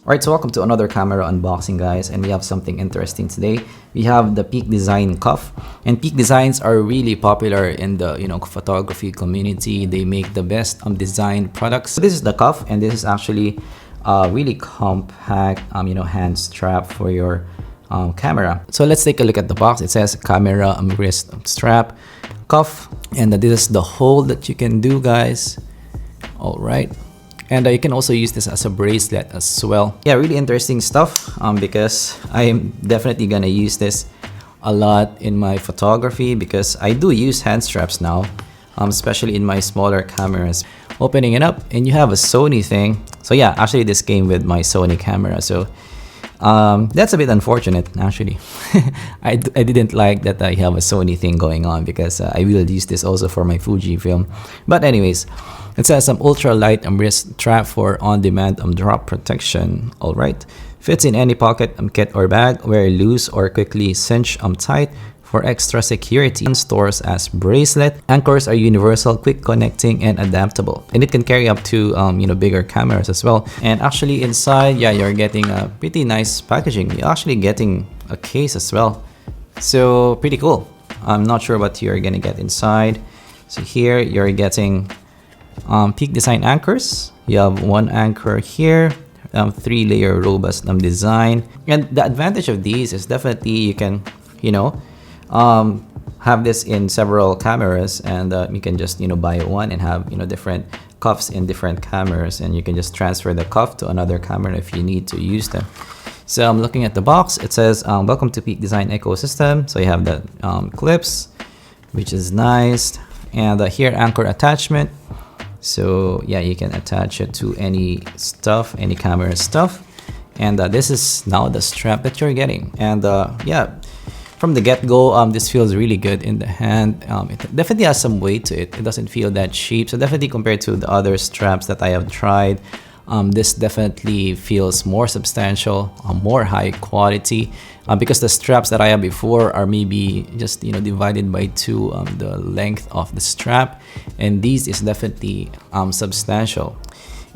Alright, so welcome to another camera unboxing, guys, and we have something interesting today. We have the Peak Design cuff, and Peak Designs are really popular in the photography community. They make the best designed products. So this is the cuff, and this is actually a really compact hand strap for your camera. So let's take a look at the box. It says camera wrist strap cuff, and this is the hole that you can do, guys. All right. And you can also use this as a bracelet as well. Yeah, really interesting stuff because I am definitely gonna use this a lot in my photography because I do use hand straps now, especially in my smaller cameras. Opening it up and you have a Sony thing. So yeah, actually this came with my Sony camera. So that's a bit unfortunate actually. I didn't like that I have a Sony thing going on because I will use this also for my Fujifilm. But anyways, it says some ultra light wrist strap for on-demand drop protection. All right, fits in any pocket, kit or bag. Wear loose or quickly cinch tight for extra security. Stores as bracelet. Anchors are universal, quick connecting, and adaptable. And it can carry up to bigger cameras as well. And actually inside, yeah, you're getting a pretty nice packaging. You're actually getting a case as well. So pretty cool. I'm not sure what you're gonna get inside. So here you're getting Peak Design anchors. You have one anchor here. 3-layer robust design. And the advantage of these is definitely you can have this in several cameras, and you can just buy one and have different cuffs in different cameras, and you can just transfer the cuff to another camera if you need to use them. So I'm looking at the box. It says welcome to Peak Design ecosystem. So you have the clips, which is nice, and here anchor attachment. So yeah, you can attach it to any stuff, any camera stuff, and this is now the strap that you're getting. And yeah, from the get-go, this feels really good in the hand. It definitely has some weight to it. It doesn't feel that cheap. So definitely compared to the other straps that I have tried, this definitely feels more substantial, more high quality, because the straps that I have before are maybe just divided by 2 the length of the strap, and these is definitely substantial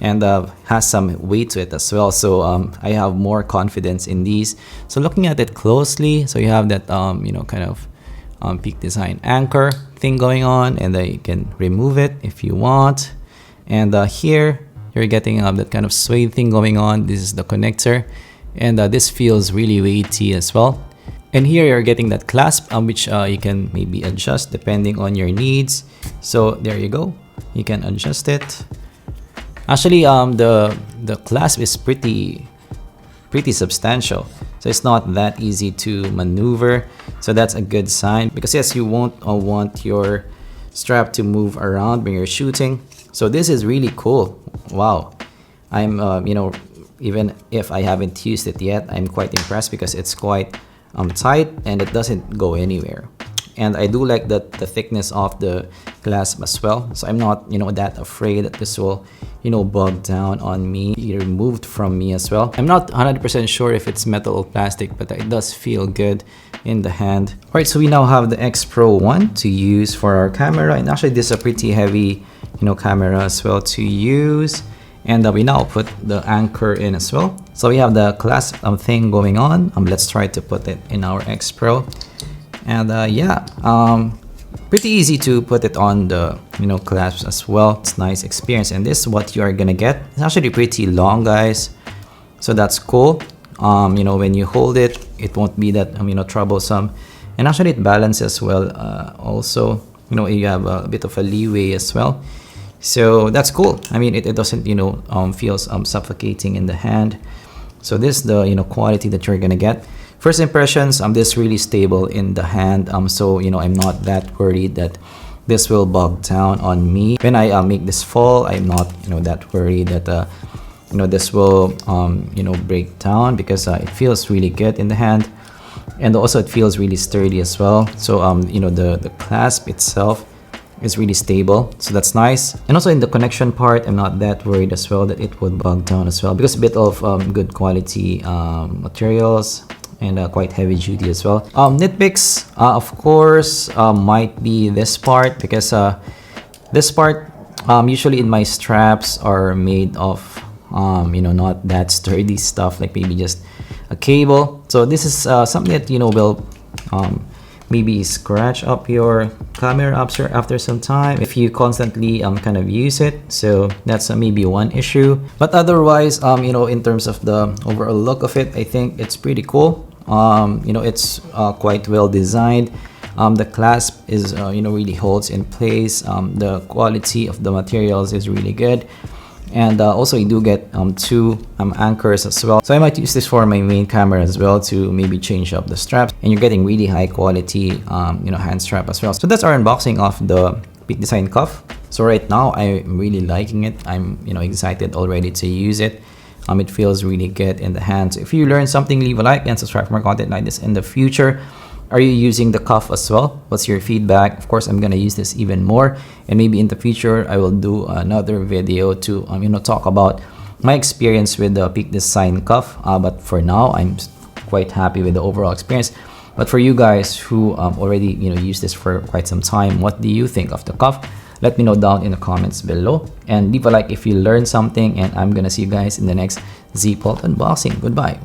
and has some weight to it as well. So I have more confidence in these. So looking at it closely, so you have that kind of Peak Design anchor thing going on, and then you can remove it if you want. And here you're getting that kind of suede thing going on. This is the connector, and this feels really weighty as well. And here you're getting that clasp, which you can maybe adjust depending on your needs. So there you go, you can adjust it. Actually, the clasp is pretty substantial, so it's not that easy to maneuver. So that's a good sign, because yes, you won't want your strap to move around when you're shooting. So this is really cool. Wow, I'm even if I haven't used it yet, I'm quite impressed because it's quite tight and it doesn't go anywhere. And I do like the thickness of the clasp as well. So I'm not that afraid that this will bog down on me, be removed from me as well. I'm not 100% sure if it's metal or plastic, but it does feel good in the hand. All right, so we now have the X Pro 1 to use for our camera, and actually this is a pretty heavy camera as well to use. And we now put the anchor in as well. So we have the clasp thing going on. Let's try to put it in our X Pro. And yeah, pretty easy to put it on the clasps as well. It's a nice experience, and this is what you are gonna get. It's actually pretty long, guys, so that's cool. When you hold it, it won't be that troublesome, and actually it balances well. Also, you have a bit of a leeway as well, so that's cool. I mean, it doesn't feel suffocating in the hand. So this is the quality that you're gonna get. First impressions, this is really stable in the hand. So I'm not that worried that this will bog down on me when I make this fall. I'm not that worried that this will break down, because it feels really good in the hand, and also it feels really sturdy as well. So the clasp itself is really stable, so that's nice. And also in the connection part, I'm not that worried as well that it would bog down as well, because a bit of good quality materials, and quite heavy duty as well. Nitpicks, of course, might be this part, because this part usually in my straps are made of not that sturdy stuff, like maybe just a cable. So this is something that will maybe scratch up your camera after some time if you constantly kind of use it. So that's maybe one issue, but otherwise in terms of the overall look of it, I think it's pretty cool. It's quite well designed. The clasp is really holds in place. The quality of the materials is really good. And also you do get two anchors as well. So I might use this for my main camera as well to maybe change up the straps. And you're getting really high quality hand strap as well. So that's our unboxing of the Peak Design cuff. So right now I'm really liking it. I'm excited already to use it. It feels really good in the hands. If you learned something, leave a like and subscribe for more content like this in the future. Are you using the cuff as well? What's your feedback? Of course, I'm gonna use this even more, and maybe in the future I will do another video to talk about my experience with the Peak Design cuff. But for now, I'm quite happy with the overall experience. But for you guys who already use this for quite some time, what do you think of the cuff? Let me know down in the comments below, and leave a like if you learned something. And I'm gonna see you guys in the next Z Bolt unboxing. Goodbye.